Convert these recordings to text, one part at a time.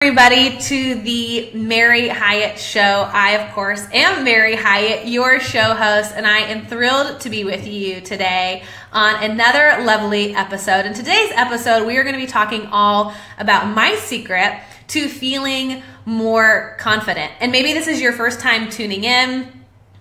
Everybody to the Mary Hyatt Show. I, of course, am Mary Hyatt, your show host, and I am thrilled to be with you today on another lovely episode. In today's episode, we are going to be talking all about my secret to feeling more confident. And maybe this is your first time tuning in.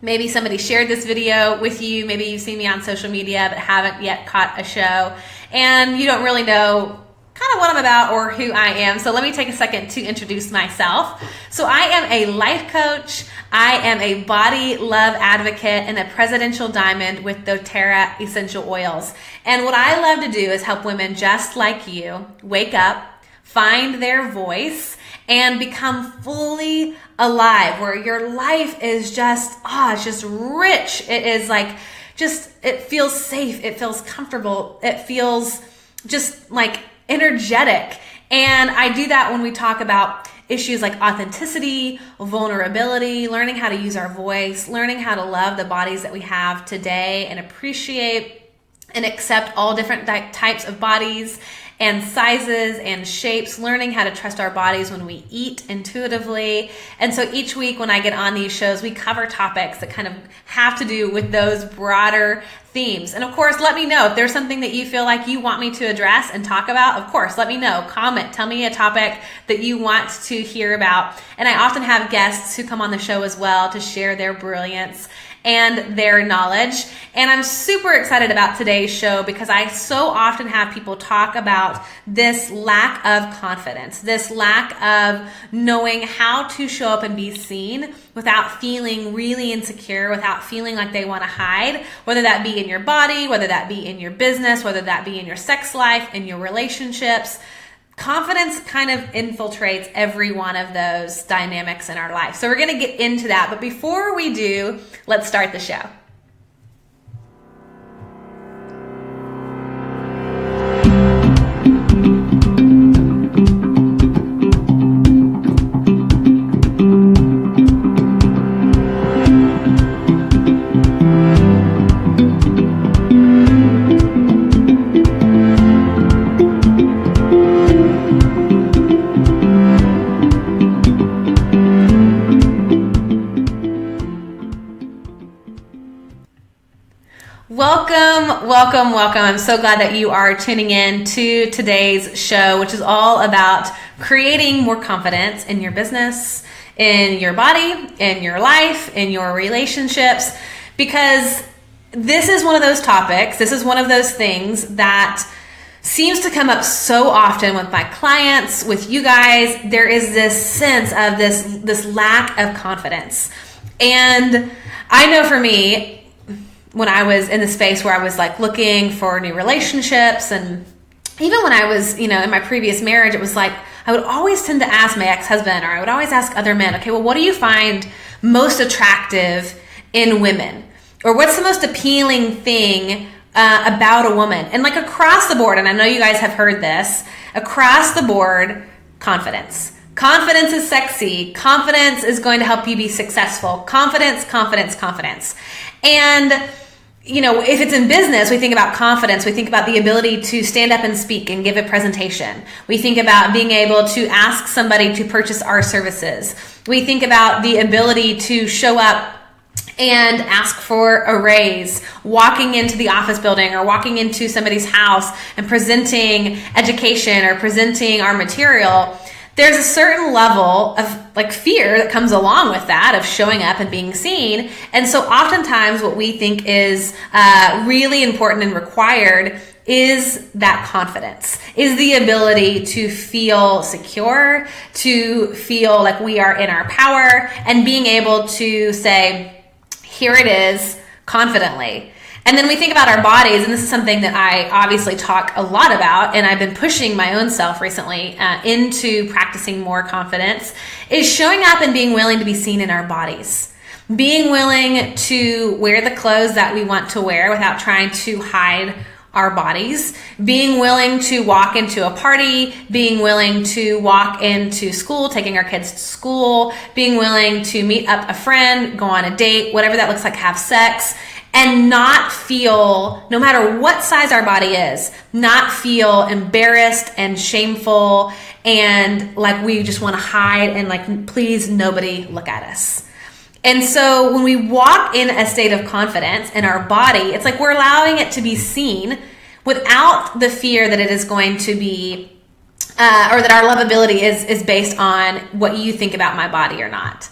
Maybe somebody shared this video with you. Maybe you've seen me on social media but haven't yet caught a show, and you don't really know kind of what I'm about or who I am. So let me take a second to introduce myself. So I am a life coach. I am a body love advocate and a presidential diamond with doTERRA essential oils. And what I love to do is help women just like you wake up, find their voice, and become fully alive, where your life is just, it's just rich. It is like, it feels safe. It feels comfortable. It feels just like energetic. And I do that when we talk about issues like authenticity, vulnerability, learning how to use our voice, learning how to love the bodies that we have today and appreciate and accept all different types of bodies and sizes and shapes, learning how to trust our bodies when we eat intuitively. And so each week when I get on these shows, we cover topics that kind of have to do with those broader themes. And of course, let me know if there's something that you feel like you want me to address and talk about. Of course, let me know. Comment. Tell me a topic that you want to hear about. And I often have guests who come on the show as well to share their brilliance and their knowledge. And I'm super excited about today's show because I so often have people talk about this lack of confidence, this lack of knowing how to show up and be seen without feeling really insecure, without feeling like they want to hide, whether that be in your body, whether that be in your business, whether that be in your sex life, in your relationships. Confidence kind of infiltrates every one of those dynamics in our life. So we're going to get into that. But before we do, let's start the show. Welcome. I'm so glad that you are tuning in to today's show, which is all about creating more confidence in your business, in your body, in your life, in your relationships, because this is one of those topics, this is one of those things that seems to come up so often with my clients, with you guys. There is this sense of this lack of confidence. And I know for me, when I was in the space where I was like looking for new relationships, and even when I was, in my previous marriage, it was like I would always tend to ask my ex-husband, or I would always ask other men, okay, well, what do you find most attractive in women? Or what's the most appealing thing about a woman? And like across the board, and I know you guys have heard this, across the board, confidence. Confidence is sexy. Confidence is going to help you be successful. Confidence. And, if it's in business, we think about confidence. We think about the ability to stand up and speak and give a presentation. We think about being able to ask somebody to purchase our services. We think about the ability to show up and ask for a raise, walking into the office building or walking into somebody's house and presenting education or presenting our material. There's a certain level of fear that comes along with that, of showing up and being seen. And so oftentimes what we think is really important and required is that confidence, is the ability to feel secure, to feel like we are in our power, and being able to say, here it is, confidently. And then we think about our bodies, and this is something that I obviously talk a lot about, and I've been pushing my own self recently into practicing more confidence, is showing up and being willing to be seen in our bodies. Being willing to wear the clothes that we want to wear without trying to hide our bodies. Being willing to walk into a party, being willing to walk into school, taking our kids to school, being willing to meet up a friend, go on a date, whatever that looks like, have sex, and not feel, no matter what size our body is, not feel embarrassed and shameful and like we just want to hide and like, please nobody look at us. And so when we walk in a state of confidence in our body, it's like we're allowing it to be seen without the fear that it is going to be, or that our lovability is based on what you think about my body or not.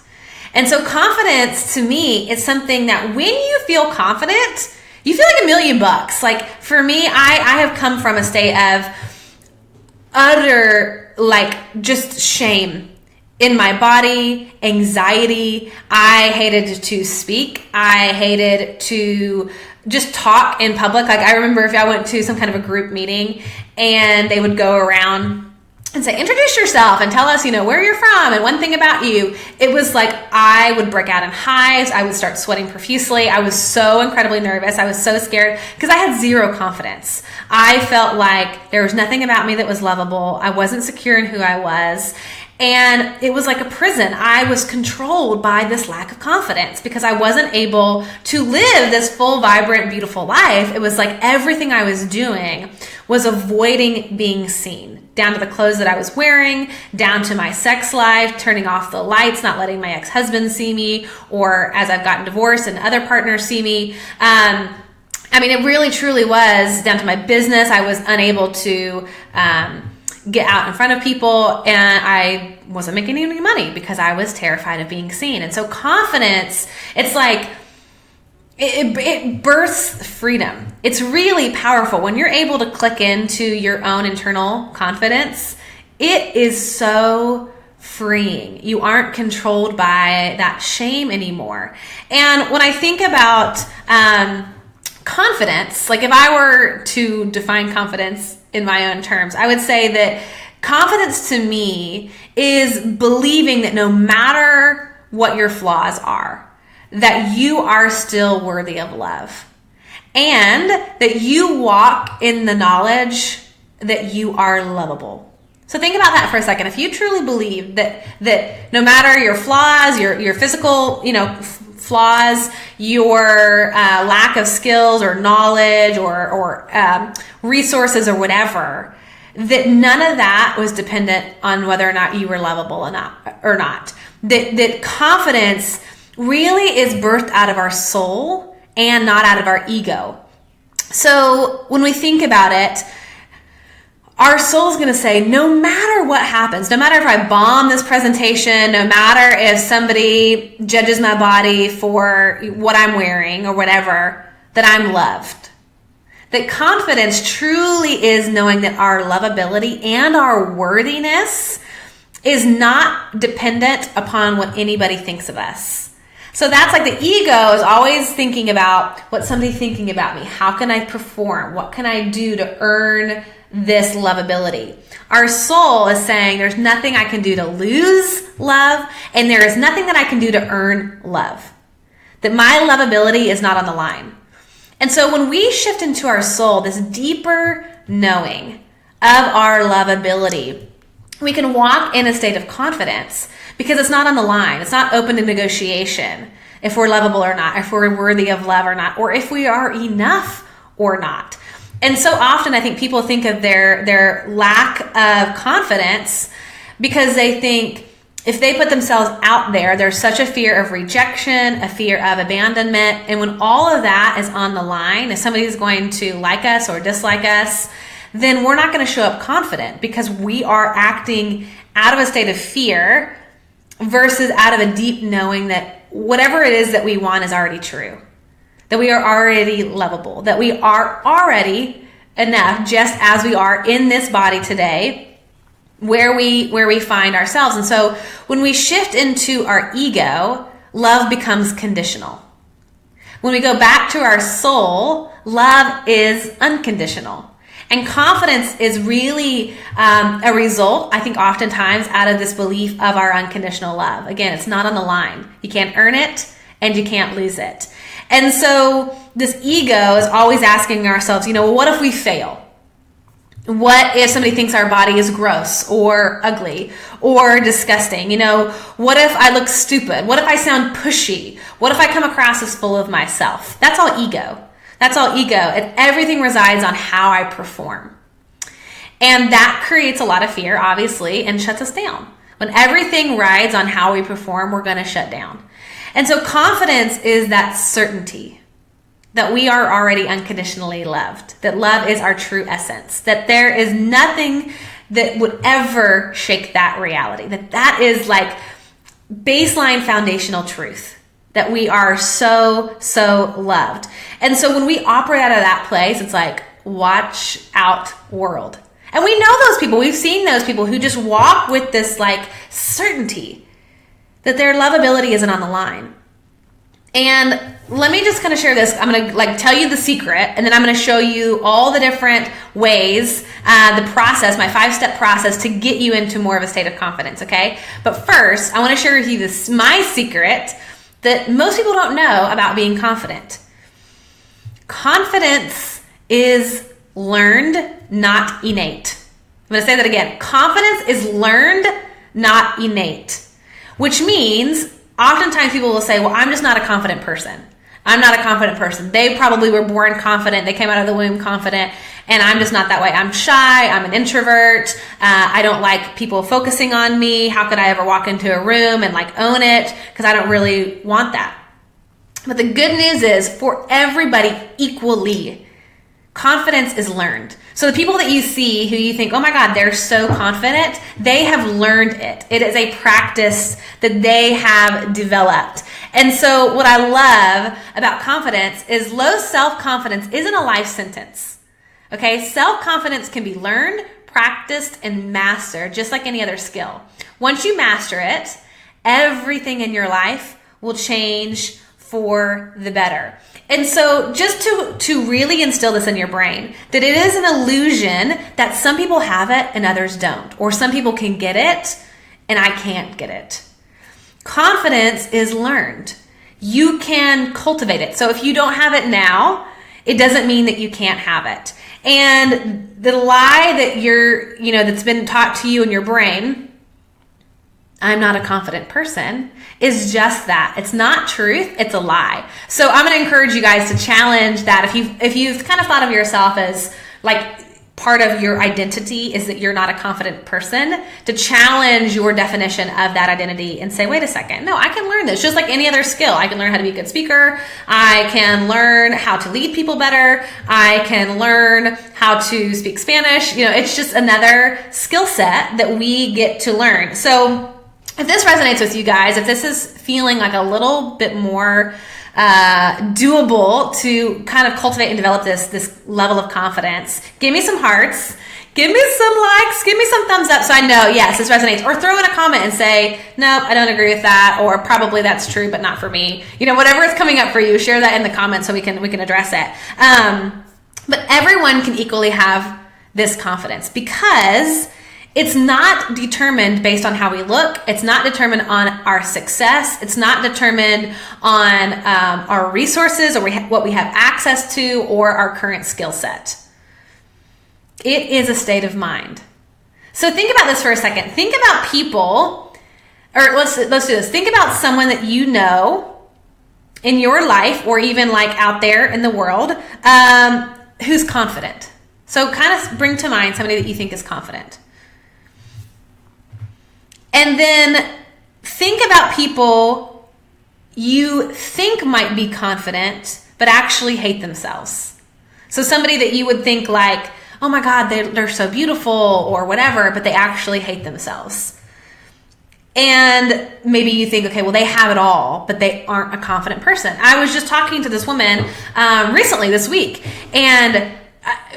And so confidence to me is something that when you feel confident, you feel like $1,000,000. Like for me, I have come from a state of utter like just shame in my body, anxiety. I hated to speak. I hated to just talk in public. Like I remember if I went to some kind of a group meeting and they would go around and say, introduce yourself and tell us, where you're from and one thing about you. It was like I would break out in hives. I would start sweating profusely. I was so incredibly nervous. I was so scared because I had zero confidence. I felt like there was nothing about me that was lovable. I wasn't secure in who I was. And it was like a prison. I was controlled by this lack of confidence because I wasn't able to live this full, vibrant, beautiful life. It was like everything I was doing was avoiding being seen, down to the clothes that I was wearing, down to my sex life, turning off the lights, not letting my ex-husband see me, or as I've gotten divorced and other partners see me. It really, truly was down to my business. I was unable to get out in front of people, and I wasn't making any money because I was terrified of being seen. And so confidence, it's like it births freedom. It's really powerful when you're able to click into your own internal confidence. It is so freeing. You aren't controlled by that shame anymore. And when I think about confidence, like if I were to define confidence in my own terms, I would say that confidence to me is believing that no matter what your flaws are, that you are still worthy of love, and that you walk in the knowledge that you are lovable. So think about that for a second. If you truly believe that no matter your flaws, your physical, flaws, your lack of skills or knowledge or resources or whatever, that none of that was dependent on whether or not you were lovable or not. That confidence really is birthed out of our soul and not out of our ego. So when we think about it, our soul is going to say, no matter what happens, no matter if I bomb this presentation, no matter if somebody judges my body for what I'm wearing or whatever, that I'm loved. That confidence truly is knowing that our lovability and our worthiness is not dependent upon what anybody thinks of us. So that's like the ego is always thinking about what's somebody thinking about me. How can I perform? What can I do to earn this lovability? Our soul is saying there's nothing I can do to lose love, and there is nothing that I can do to earn love. That my lovability is not on the line. And so when we shift into our soul, this deeper knowing of our lovability, we can walk in a state of confidence because it's not on the line. It's not open to negotiation if we're lovable or not, if we're worthy of love or not, or if we are enough or not. And so often I think people think of their lack of confidence because they think if they put themselves out there, there's such a fear of rejection, a fear of abandonment. And when all of that is on the line, if somebody's going to like us or dislike us, then we're not going to show up confident because we are acting out of a state of fear versus out of a deep knowing that whatever it is that we want is already true. That we are already lovable, that we are already enough just as we are in this body today where we find ourselves. And so when we shift into our ego, love becomes conditional. When we go back to our soul, love is unconditional. And confidence is really a result, I think, oftentimes out of this belief of our unconditional love. Again, it's not on the line. You can't earn it and you can't lose it. And so this ego is always asking ourselves, what if we fail? What if somebody thinks our body is gross or ugly or disgusting? What if I look stupid? What if I sound pushy? What if I come across as full of myself? That's all ego. That's all ego. And everything resides on how I perform. And that creates a lot of fear, obviously, and shuts us down. When everything rides on how we perform, we're going to shut down. And so confidence is that certainty that we are already unconditionally loved, that love is our true essence, that there is nothing that would ever shake that reality, that is like baseline foundational truth, that we are so, so loved. And so when we operate out of that place, it's like, watch out, world. And we know those people. We've seen those people who just walk with this like certainty that their lovability isn't on the line. And let me just kind of share this. I'm going to like tell you the secret, and then I'm going to show you all the different ways, the process, my 5-step process to get you into more of a state of confidence. Okay. But first, I want to share with you this, my secret that most people don't know about being confident. Confidence is learned, not innate. I'm going to say that again. Confidence is learned, not innate, which means oftentimes people will say, well, I'm just not a confident person. I'm not a confident person. They probably were born confident. They came out of the womb confident, and I'm just not that way. I'm shy. I'm an introvert. I don't like people focusing on me. How could I ever walk into a room and like own it? Because I don't really want that. But the good news is for everybody equally, confidence is learned. So the people that you see who you think, oh my God, they're so confident, they have learned it. It is a practice that they have developed. And so what I love about confidence is low self-confidence isn't a life sentence. Okay, self-confidence can be learned, practiced, and mastered just like any other skill. Once you master it, everything in your life will change for the better. And so just to really instill this in your brain, that it is an illusion that some people have it and others don't, or some people can get it and I can't get it. Confidence is learned. You can cultivate it. So if you don't have it now, it doesn't mean that you can't have it. And the lie that that's been taught to you in your brain, I'm not a confident person, is just that. It's not truth, it's a lie. So I'm going to encourage you guys to challenge that. If you've kind of thought of yourself as like part of your identity is that you're not a confident person, to challenge your definition of that identity and say, wait a second, no, I can learn this just like any other skill. I can learn how to be a good speaker. I can learn how to lead people better. I can learn how to speak Spanish. It's just another skill set that we get to learn. So if this resonates with you guys, if this is feeling like a little bit more doable to kind of cultivate and develop this level of confidence, give me some hearts, give me some likes, give me some thumbs up so I know, yes, this resonates. Or throw in a comment and say, nope, I don't agree with that, or probably that's true, but not for me. Whatever is coming up for you, share that in the comments so we can address it. But everyone can equally have this confidence because it's not determined based on how we look. It's not determined on our success. It's not determined on our resources or what we have access to or our current skill set. It is a state of mind. So think about this for a second. Think about people, or let's do this. Think about someone that you know in your life or even like out there in the world who's confident. So kind of bring to mind somebody that you think is confident. And then think about people you think might be confident, but actually hate themselves. So somebody that you would think like, oh my God, they're so beautiful or whatever, but they actually hate themselves. And maybe you think, okay, well, they have it all, but they aren't a confident person. I was just talking to this woman recently this week, and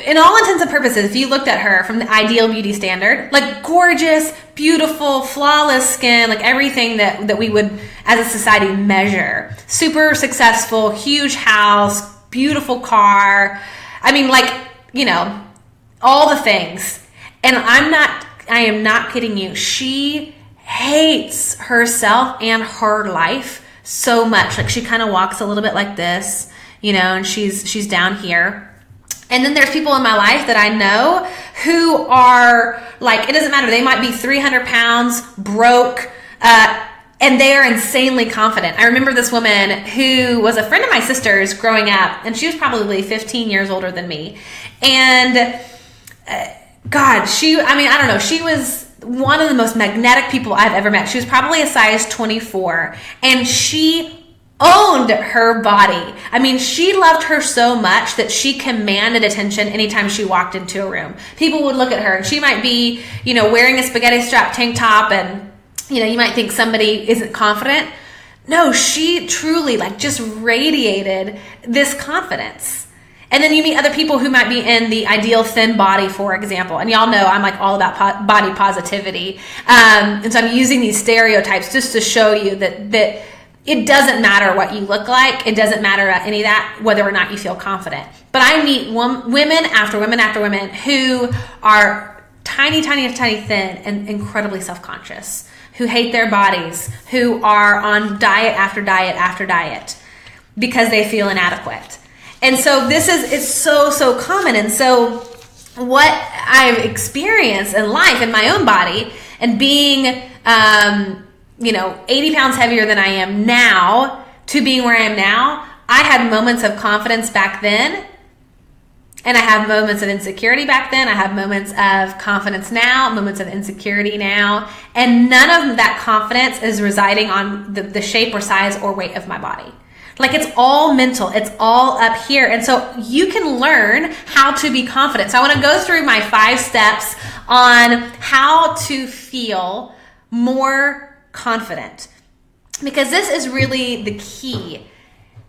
in all intents and purposes, if you looked at her from the ideal beauty standard, like gorgeous, beautiful, flawless skin, like everything that we would as a society measure, super successful, huge house, beautiful car. I mean, all the things. And I am not kidding you. She hates herself and her life so much. Like she kind of walks a little bit like this, and she's down here. And then there's people in my life that I know who are like, it doesn't matter. They might be 300 pounds, broke, and they are insanely confident. I remember this woman who was a friend of my sister's growing up, and she was probably 15 years older than me. And God, I don't know. She was one of the most magnetic people I've ever met. She was probably a size 24, and she owned her body. I mean, she loved her so much that she commanded attention anytime she walked into a room. People would look at her, and she might be, wearing a spaghetti strap tank top, and, you might think somebody isn't confident. No, she truly just radiated this confidence. And then you meet other people who might be in the ideal thin body, for example. And y'all know I'm all about body positivity. And so I'm using these stereotypes just to show you that it doesn't matter what you look like. It doesn't matter any of that, whether or not you feel confident. But I meet women after women after women who are tiny, tiny, tiny thin and incredibly self-conscious, who hate their bodies, who are on diet after diet after diet because they feel inadequate. And so it's so common. And so what I've experienced in life, in my own body, and being, 80 pounds heavier than I am now to being where I am now, I had moments of confidence back then. And I have moments of insecurity back then. I have moments of confidence now, moments of insecurity now. And none of that confidence is residing on the shape or size or weight of my body. It's all mental. It's all up here. And so you can learn how to be confident. So I want to go through my 5 steps on how to feel more confident, because this is really the key,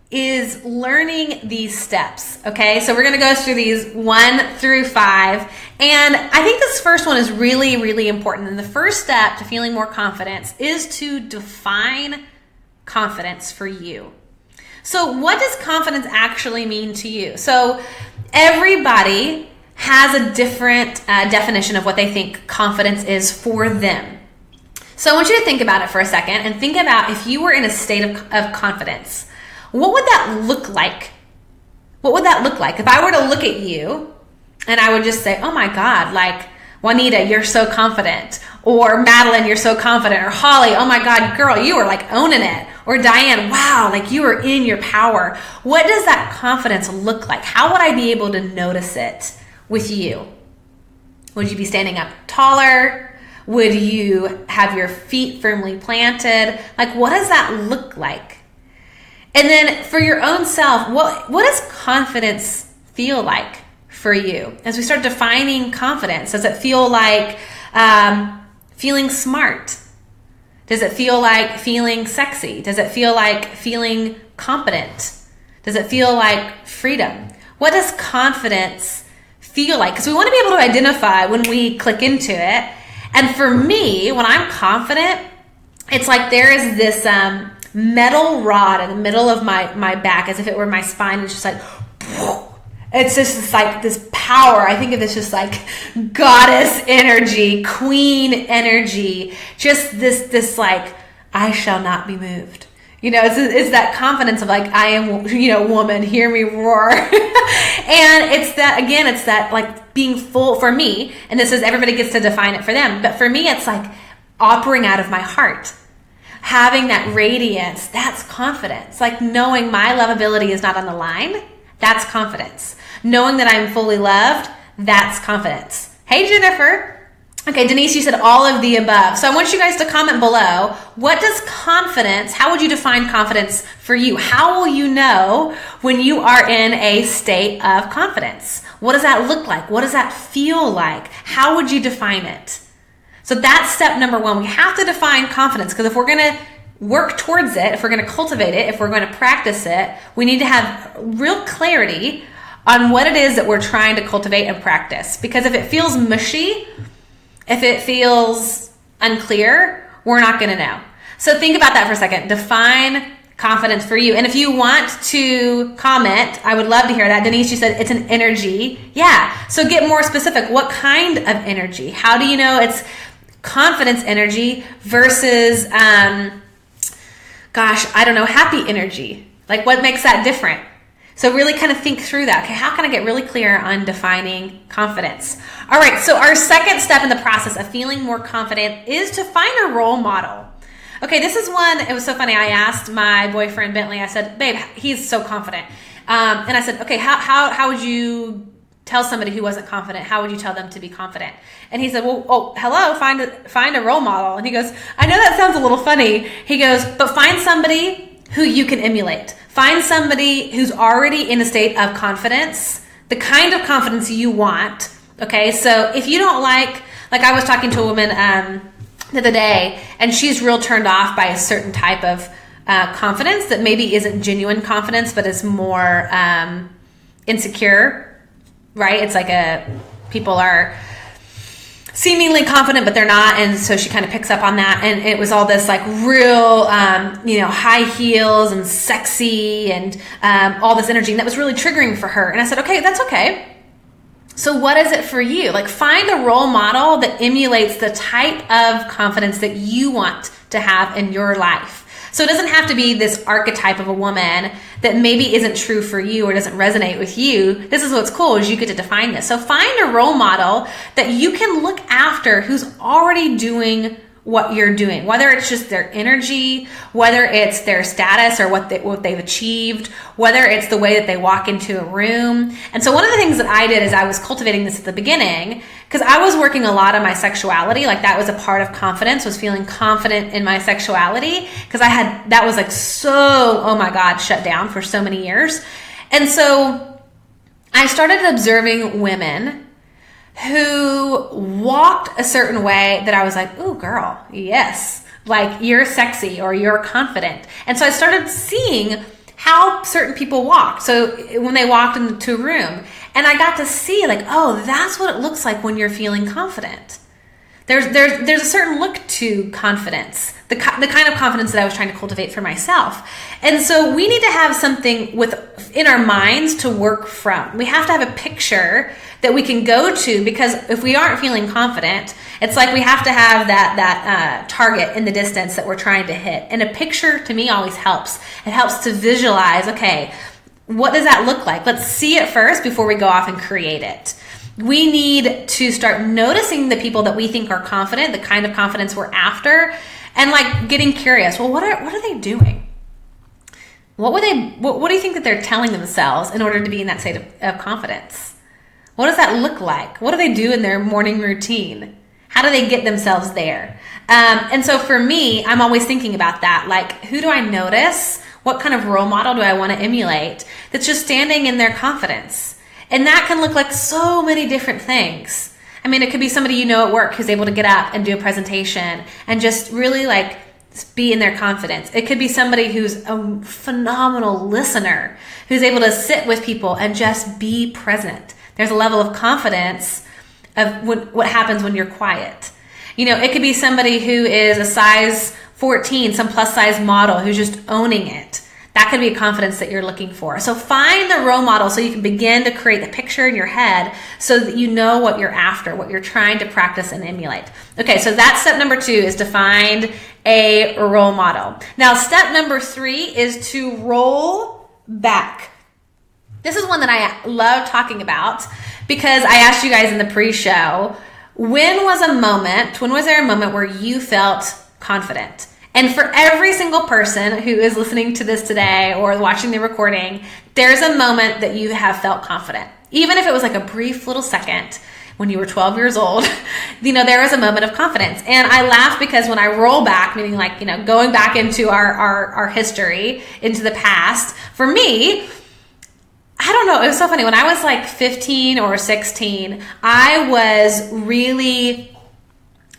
is learning these steps. Okay. So we're going to go through these 1 through 5. And I think this first one is really, really important. And the first step to feeling more confidence is to define confidence for you. So what does confidence actually mean to you? So everybody has a different definition of what they think confidence is for them. So I want you to think about it for a second and think about if you were in a state of confidence, what would that look like? What would that look like? If I were to look at you and I would just say, oh my God, Juanita, you're so confident. Or Madeline, you're so confident. Or Holly, oh my God, girl, you are owning it. Or Diane, wow, you are in your power. What does that confidence look like? How would I be able to notice it with you? Would you be standing up taller? Would you have your feet firmly planted? What does that look like? And then for your own self, what does confidence feel like for you? As we start defining confidence, does it feel like feeling smart? Does it feel like feeling sexy? Does it feel like feeling competent? Does it feel like freedom? What does confidence feel like? Because we want to be able to identify when we click into it. And for me, when I'm confident, it's there is this metal rod in the middle of my back, as if it were my spine. It's just it's just this power. I think of this just goddess energy, queen energy, just this I shall not be moved. It's that confidence of I am, woman, hear me roar. And it's that, again, it's that being full for me. And this is, everybody gets to define it for them. But for me, it's operating out of my heart. Having that radiance, that's confidence. Knowing my lovability is not on the line, that's confidence. Knowing that I'm fully loved, that's confidence. Hey, Jennifer. Okay, Denise, you said all of the above. So I want you guys to comment below. What does confidence, how would you define confidence for you? How will you know when you are in a state of confidence? What does that look like? What does that feel like? How would you define it? So that's step number 1. We have to define confidence, because if we're going to work towards it, if we're going to cultivate it, if we're going to practice it, we need to have real clarity on what it is that we're trying to cultivate and practice. Because if it feels mushy, if it feels unclear, we're not going to know. So think about that for a second. Define confidence for you. And if you want to comment, I would love to hear that. Denise, you said it's an energy. Yeah. So get more specific. What kind of energy? How do you know it's confidence energy versus, happy energy? What makes that different? So really kind of think through that. Okay, how can I get really clear on defining confidence? All right, so our second step in the process of feeling more confident is to find a role model. Okay, this is one, it was so funny. I asked my boyfriend, Bentley, I said, babe, he's so confident. And I said, okay, how would you tell somebody who wasn't confident, how would you tell them to be confident? And he said, well, oh, hello, find a role model. And he goes, I know that sounds a little funny. He goes, but find somebody who you can emulate. Find somebody who's already in a state of confidence, the kind of confidence you want. Okay, so if you don't like I was talking to a woman the other day, and she's real turned off by a certain type of confidence that maybe isn't genuine confidence, but is more insecure, right? It's like people are seemingly confident, but they're not. And so she kind of picks up on that. And it was all this like real, high heels and sexy and all this energy. And that was really triggering for her. And I said, okay, that's okay. So what is it for you? Like, find a role model that emulates the type of confidence that you want to have in your life. So it doesn't have to be this archetype of a woman that maybe isn't true for you or doesn't resonate with you. This is what's cool, is you get to define this. So find a role model that you can look after who's already doing what you're doing, whether it's just their energy, whether it's their status or what they've achieved, whether it's the way that they walk into a room. And so one of the things that I did is I was cultivating this at the beginning, because I was working a lot on my sexuality. Like, that was a part of confidence, was feeling confident in my sexuality, because that was like so, oh my God, shut down for so many years. And so I started observing women who walked a certain way that I was like, ooh, girl, yes, like, you're sexy or you're confident. And so I started seeing how certain people walked. So when they walked into a room, and I got to see like, oh, that's what it looks like when you're feeling confident. There's a certain look to confidence, the kind of confidence that I was trying to cultivate for myself. And so we need to have something in our minds to work from. We have to have a picture that we can go to, because if we aren't feeling confident, it's like we have to have that target in the distance that we're trying to hit. And a picture, to me, always helps. It helps to visualize, okay, what does that look like? Let's see it first before we go off and create it. We need to start noticing the people that we think are confident, the kind of confidence we're after, and like getting curious. Well, what are they doing? What do you think that they're telling themselves in order to be in that state of confidence? What does that look like? What do they do in their morning routine? How do they get themselves there? And so for me, I'm always thinking about that. Like, who do I notice? What kind of role model do I want to emulate that's just standing in their confidence? And that can look like so many different things. I mean, it could be somebody you know at work who's able to get up and do a presentation and just really like be in their confidence. It could be somebody who's a phenomenal listener, who's able to sit with people and just be present. There's a level of confidence of what happens when you're quiet. You know, it could be somebody who is a size 14, some plus size model who's just owning it. That could be a confidence that you're looking for. So find the role model so you can begin to create the picture in your head so that you know what you're after, what you're trying to practice and emulate. Okay, so that's step number 2, is to find a role model. Now, step number 3 is to roll back. This is one that I love talking about, because I asked you guys in the pre-show, when was there a moment where you felt confident? And for every single person who is listening to this today or watching the recording, there's a moment that you have felt confident. Even if it was like a brief little second when you were 12 years old, there was a moment of confidence. And I laugh because when I roll back, meaning like, going back into our history, into the past, for me, I don't know, it was so funny. When I was like 15 or 16, I was really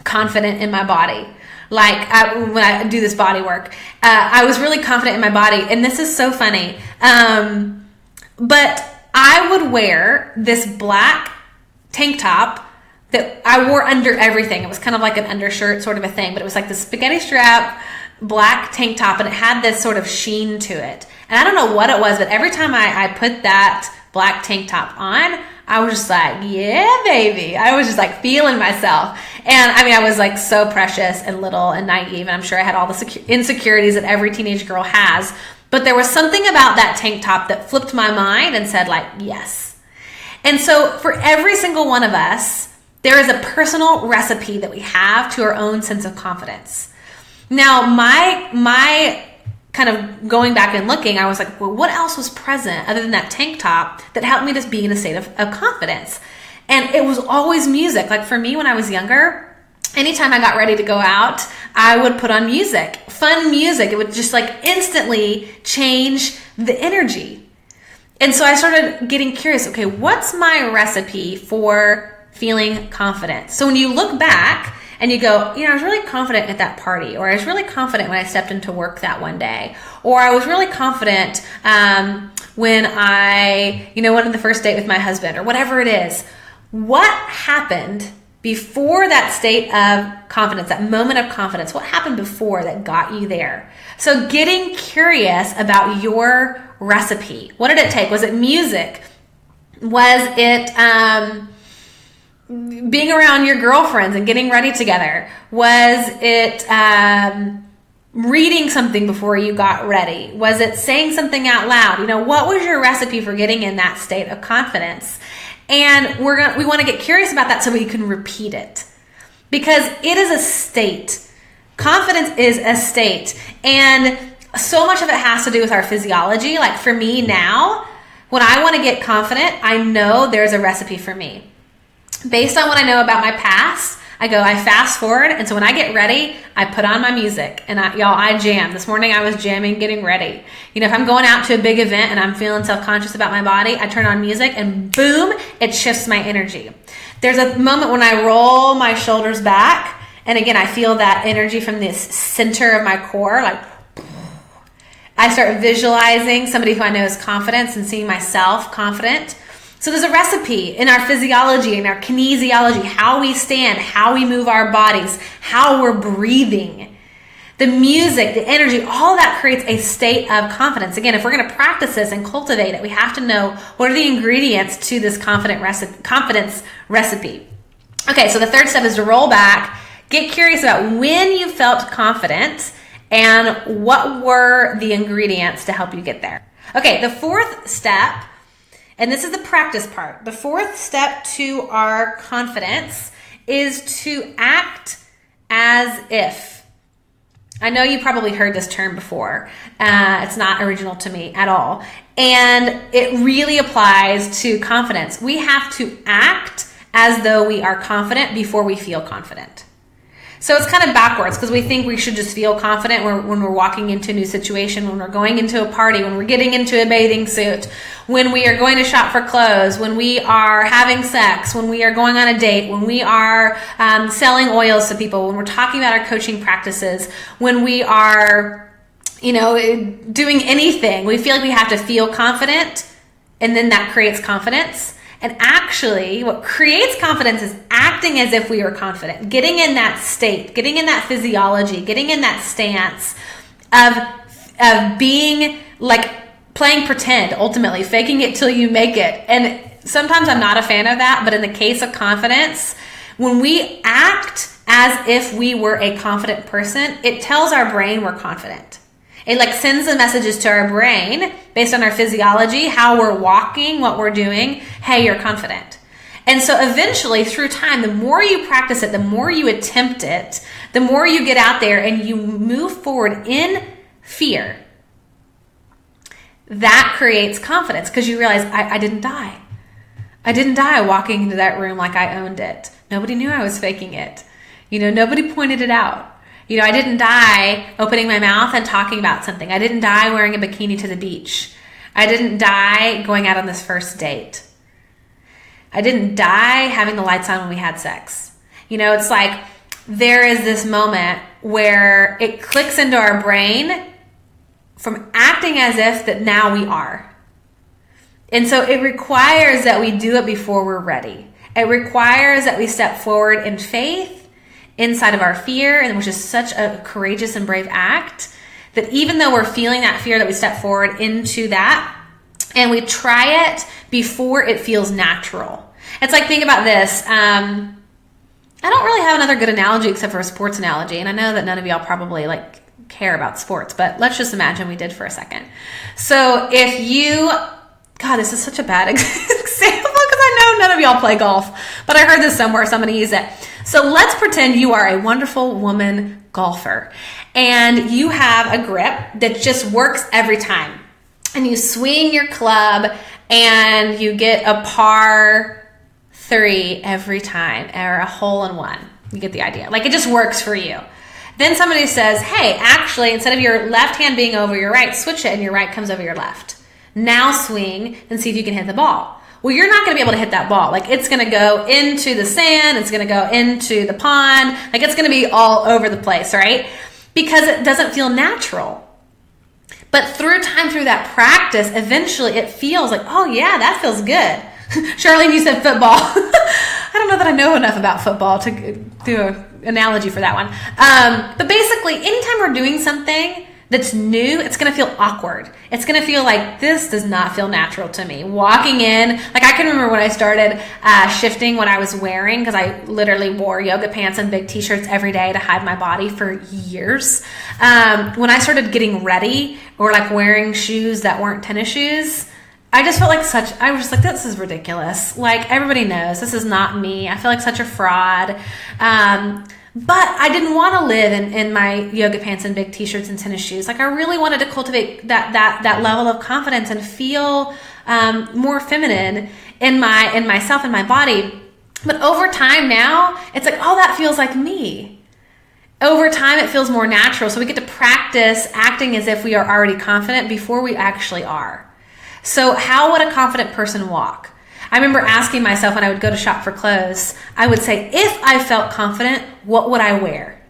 confident in my body. Like when I do this body work, I was really confident in my body. And this is so funny. But I would wear this black tank top that I wore under everything. It was kind of like an undershirt sort of a thing, but it was like the spaghetti strap black tank top, and it had this sort of sheen to it. And I don't know what it was, but every time I put that black tank top on, I was just like, yeah, baby. I was just like feeling myself. And I mean, I was like so precious and little and naive. And I'm sure I had all the insecurities that every teenage girl has. But there was something about that tank top that flipped my mind and said like, yes. And so for every single one of us, there is a personal recipe that we have to our own sense of confidence. Now, my kind of going back and looking, I was like, well, what else was present other than that tank top that helped me to be in a state of confidence? And it was always music. Like for me, when I was younger, anytime I got ready to go out, I would put on music, fun music. It would just like instantly change the energy. And so I started getting curious, okay, what's my recipe for feeling confident? So when you look back and you go, I was really confident at that party, or I was really confident when I stepped into work that one day, or I was really confident when I, went on the first date with my husband, or whatever it is. What happened before that state of confidence, that moment of confidence? What happened before that got you there? So getting curious about your recipe. What did it take? Was it music? Was it being around your girlfriends and getting ready together? Was it reading something before you got ready? Was it saying something out loud? What was your recipe for getting in that state of confidence? And we want to get curious about that so we can repeat it, because it is a state. Confidence is a state, and so much of it has to do with our physiology. Like for me now, when I want to get confident, I know there's a recipe for me. Based on what I know about my past, I fast forward. And so when I get ready, I put on my music and I jam. This morning I was jamming, getting ready. If I'm going out to a big event and I'm feeling self-conscious about my body, I turn on music and boom, it shifts my energy. There's a moment when I roll my shoulders back. And again, I feel that energy from this center of my core. Like I start visualizing somebody who I know is confident and seeing myself confident. So there's a recipe in our physiology, in our kinesiology, how we stand, how we move our bodies, how we're breathing. The music, the energy, all that creates a state of confidence. Again, if we're going to practice this and cultivate it, we have to know what are the ingredients to this confidence recipe. Okay, so the third step is to roll back, get curious about when you felt confident and what were the ingredients to help you get there. Okay, the fourth step, and this is the practice part. The fourth step to our confidence is to act as if. I know you probably heard this term before. It's not original to me at all. And it really applies to confidence. We have to act as though we are confident before we feel confident. So it's kind of backwards, because we think we should just feel confident when we're walking into a new situation, when we're going into a party, when we're getting into a bathing suit, when we are going to shop for clothes, when we are having sex, when we are going on a date, when we are selling oils to people, when we're talking about our coaching practices, when we are, doing anything. We feel like we have to feel confident, and then that creates confidence. And actually, what creates confidence is acting as if we are confident, getting in that state, getting in that physiology, getting in that stance of being like playing pretend, ultimately, faking it till you make it. And sometimes I'm not a fan of that, but in the case of confidence, when we act as if we were a confident person, it tells our brain we're confident. It like sends the messages to our brain based on our physiology, how we're walking, what we're doing. Hey, you're confident. And so eventually through time, the more you practice it, the more you attempt it, the more you get out there and you move forward in fear, that creates confidence, because you realize I didn't die. I didn't die walking into that room like I owned it. Nobody knew I was faking it. Nobody pointed it out. I didn't die opening my mouth and talking about something. I didn't die wearing a bikini to the beach. I didn't die going out on this first date. I didn't die having the lights on when we had sex. It's like there is this moment where it clicks into our brain from acting as if that now we are. And so it requires that we do it before we're ready. It requires that we step forward in faith inside of our fear, and which is such a courageous and brave act, that even though we're feeling that fear, that we step forward into that and we try it before it feels natural. It's like, think about this. I don't really have another good analogy except for a sports analogy, and I know that none of y'all probably care about sports, but let's just imagine we did for a second. So if you, God, this is such a bad example, because I know none of y'all play golf, but I heard this somewhere, so I'm going to use it. So let's pretend you are a wonderful woman golfer and you have a grip that just works every time. And you swing your club and you get a par 3 every time, or a hole in one. You get the idea. Like, it just works for you. Then somebody says, hey, actually, instead of your left hand being over your right, switch it and your right comes over your left. Now swing and see if you can hit the ball. Well, you're not going to be able to hit that ball. Like, it's going to go into the sand. It's going to go into the pond. Like, it's going to be all over the place, right? Because it doesn't feel natural. But through that practice, eventually it feels like, oh yeah, that feels good. Charlene, you said football. I don't know that I know enough about football to do an analogy for that one. But basically, anytime we're doing something that's new, it's going to feel awkward. It's going to feel like, this does not feel natural to me. Walking in, like, I can remember when I started shifting what I was wearing, because I literally wore yoga pants and big t-shirts every day to hide my body for years. When I started getting ready, or like wearing shoes that weren't tennis shoes, I just felt like I was just like, this is ridiculous. Like, everybody knows this is not me. I feel like such a fraud. But I didn't want to live in my yoga pants and big t-shirts and tennis shoes. Like, I really wanted to cultivate that level of confidence and feel more feminine in myself and my body. But over time now, it's like, oh, that feels like me. Over time, it feels more natural. So we get to practice acting as if we are already confident before we actually are. So how would a confident person walk? I remember asking myself when I would go to shop for clothes, I would say, if I felt confident, what would I wear?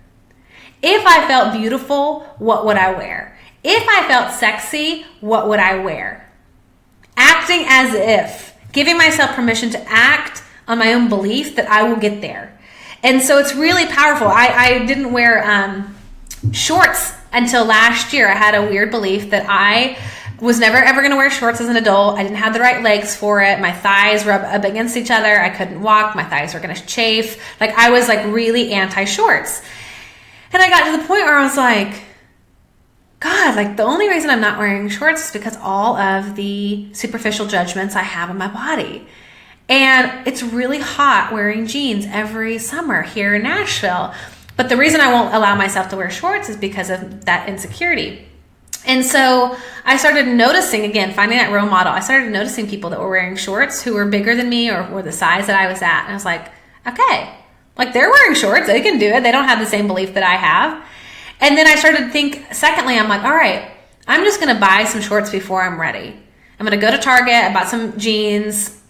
If I felt beautiful, what would I wear? If I felt sexy, what would I wear? Acting as if, giving myself permission to act on my own belief that I will get there. And so it's really powerful. I didn't wear shorts until last year. I had a weird belief that I was never ever going to wear shorts as an adult. I didn't have the right legs for it. My thighs rub up against each other. I couldn't walk. My thighs were going to chafe. Like, I was like really anti-shorts. And I got to the point where I was like, God, like, the only reason I'm not wearing shorts is because all of the superficial judgments I have on my body. And it's really hot wearing jeans every summer here in Nashville. But the reason I won't allow myself to wear shorts is because of that insecurity. And so I started noticing, again, finding that role model. I started noticing people that were wearing shorts who were bigger than me or were the size that I was at. And I was like, okay, like, they're wearing shorts. They can do it. They don't have the same belief that I have. And then I started to think, secondly, I'm like, all right, I'm just going to buy some shorts before I'm ready. I'm going to go to Target. I bought some jeans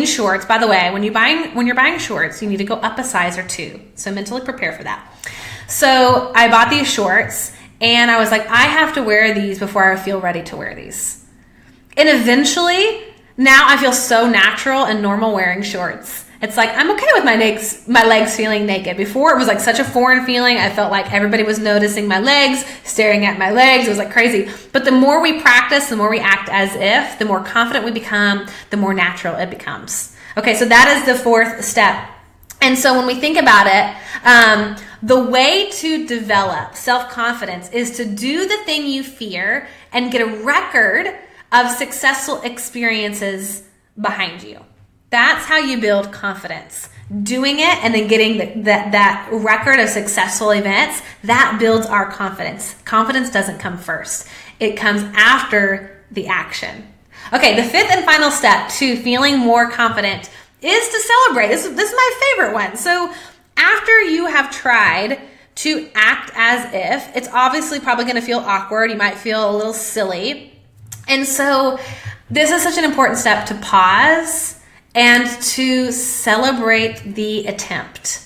shorts. By the way, when you're buying shorts, you need to go up a size or 2. So mentally prepare for that. So I bought these shorts. And I was like, I have to wear these before I feel ready to wear these. And eventually, now I feel so natural and normal wearing shorts. It's like, I'm okay with my legs feeling naked. Before, it was like such a foreign feeling. I felt like everybody was noticing my legs, staring at my legs. It was like crazy. But the more we practice, the more we act as if, the more confident we become, the more natural it becomes. Okay, so that is the 4th step. And so when we think about it, the way to develop self-confidence is to do the thing you fear and get a record of successful experiences behind you. That's how you build confidence. Doing it and then getting that record of successful events, that builds our confidence. Confidence doesn't come first. It comes after the action. Okay, the 5th and final step to feeling more confident is to celebrate. This is my favorite one. So after you have tried to act as if, it's obviously probably going to feel awkward. You might feel a little silly. And so this is such an important step to pause and to celebrate the attempt,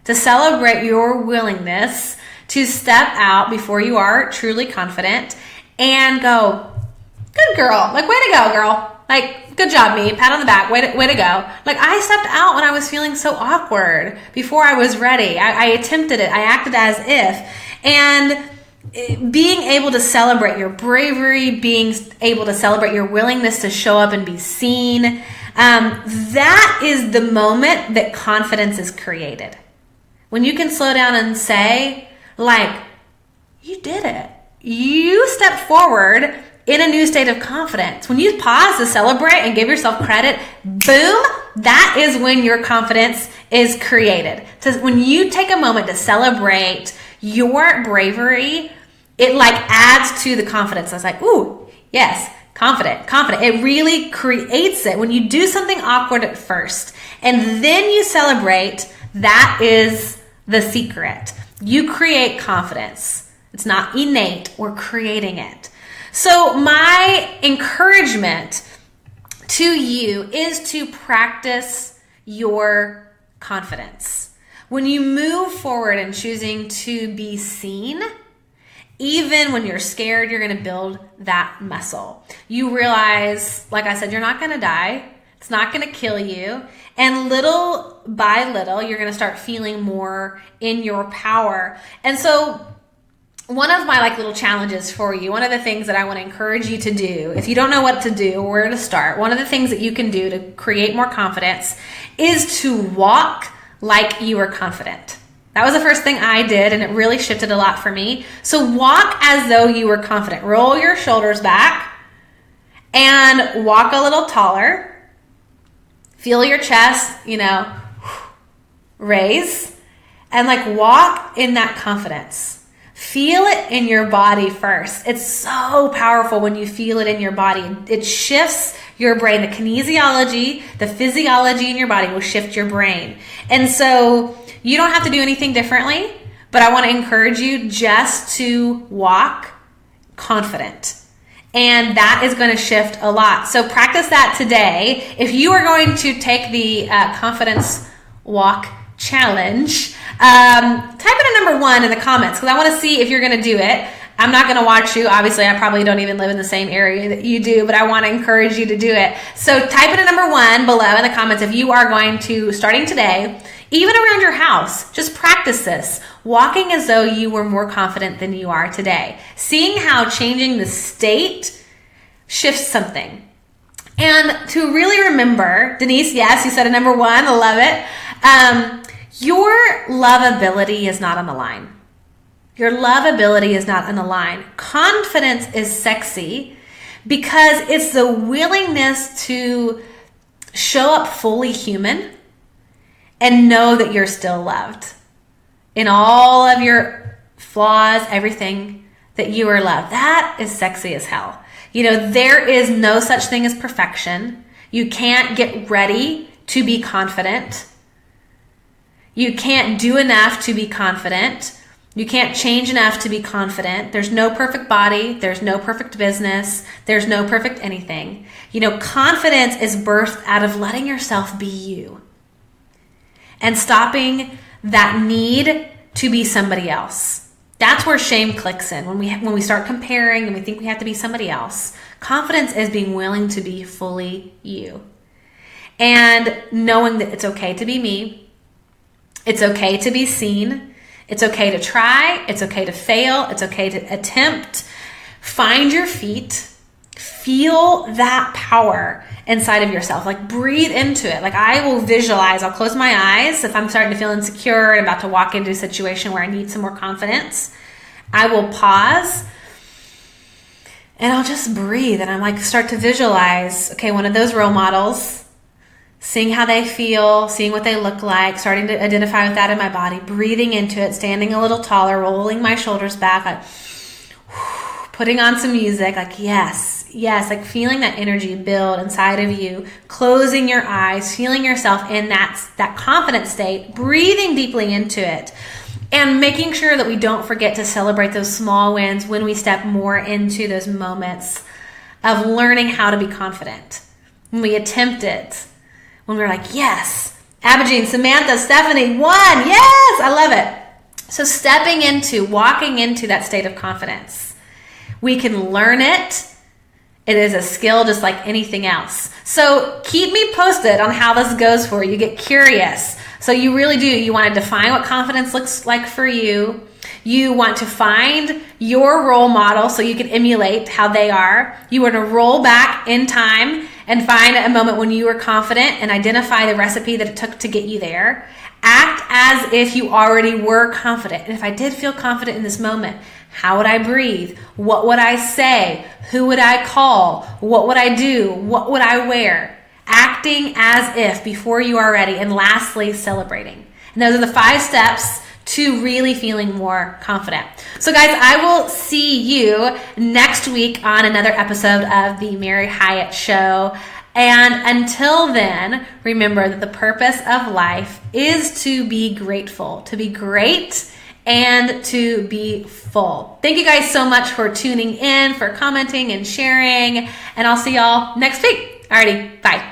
to celebrate your willingness to step out before you are truly confident and go, good girl, like, way to go, girl. Like, good job, me. Pat on the back. Way to go. Like, I stepped out when I was feeling so awkward before I was ready. I attempted it. I acted as if. And being able to celebrate your bravery, being able to celebrate your willingness to show up and be seen, that is the moment that confidence is created. When you can slow down and say, like, you did it. You stepped forward in a new state of confidence. When you pause to celebrate and give yourself credit, boom, that is when your confidence is created. So when you take a moment to celebrate your bravery, it like adds to the confidence. I was like, ooh, yes, confident. It really creates it. When you do something awkward at first and then you celebrate, that is the secret. You create confidence. It's not innate. We're creating it. So my encouragement to you is to practice your confidence. When you move forward in choosing to be seen, even when you're scared, you're going to build that muscle. You realize, like I said, you're not going to die. It's not going to kill you. And little by little, you're going to start feeling more in your power. And so one of my little challenges for you, one of the things that I want to encourage you to do, if you don't know what to do or where to start, one of the things that you can do to create more confidence is to walk like you are confident. That was the first thing I did, and it really shifted a lot for me. So walk as though you were confident. Roll your shoulders back and walk a little taller. Feel your chest, raise, and walk in that confidence. Feel it in your body first. It's so powerful when you feel it in your body. It shifts your brain. The kinesiology, the physiology in your body will shift your brain. And so you don't have to do anything differently, but I want to encourage you just to walk confident. And that is going to shift a lot. So practice that today. If you are going to take the confidence walk challenge, type in a number 1 in the comments because I want to see if you're going to do it. I'm not going to watch you. Obviously, I probably don't even live in the same area that you do, but I want to encourage you to do it. So type in a number 1 below in the comments if you are going to, starting today, even around your house, just practice this. Walking as though you were more confident than you are today. Seeing how changing the state shifts something. And to really remember, Denise, yes, you said a number 1. I love it. Your lovability is not on the line. Your lovability is not on the line. Confidence is sexy because it's the willingness to show up fully human and know that you're still loved. In all of your flaws, everything, that you are loved. That is sexy as hell. There is no such thing as perfection. You can't get ready to be confident. You can't do enough to be confident. You can't change enough to be confident. There's no perfect body. There's no perfect business. There's no perfect anything. Confidence is birthed out of letting yourself be you and stopping that need to be somebody else. That's where shame clicks in. When we start comparing and we think we have to be somebody else. Confidence is being willing to be fully you and knowing that it's okay to be me. It's okay to be seen. It's okay to try. It's okay to fail. It's okay to attempt. Find your feet. Feel that power inside of yourself. Breathe into it. I will visualize. I'll close my eyes if I'm starting to feel insecure and about to walk into a situation where I need some more confidence. I will pause and I'll just breathe. And I'm start to visualize, okay, one of those role models, seeing how they feel, seeing what they look like, starting to identify with that in my body, breathing into it, standing a little taller, rolling my shoulders back, putting on some music, yes, feeling that energy build inside of you, closing your eyes, feeling yourself in that confident state, breathing deeply into it, and making sure that we don't forget to celebrate those small wins when we step more into those moments of learning how to be confident. When we attempt it, when we're yes, Abigine, Samantha, Stephanie, 1, yes, I love it. So walking into that state of confidence. We can learn it. It is a skill just like anything else. So keep me posted on how this goes for you. Get curious. So you really do. You want to define what confidence looks like for you. You want to find your role model so you can emulate how they are. You want to roll back in time and find a moment when you were confident and identify the recipe that it took to get you there. Act as if you already were confident. And if I did feel confident in this moment, How would I breathe? What would I say? Who would I call? What would I do? What would I wear? Acting as if before you are ready. And lastly, celebrating. And those are the 5 steps to really feeling more confident. So guys, I will see you next week on another episode of the Mary Hyatt Show. And until then, remember that the purpose of life is to be grateful, to be great, and to be full. Thank you guys so much for tuning in, for commenting and sharing, and I'll see y'all next week. Alrighty, bye.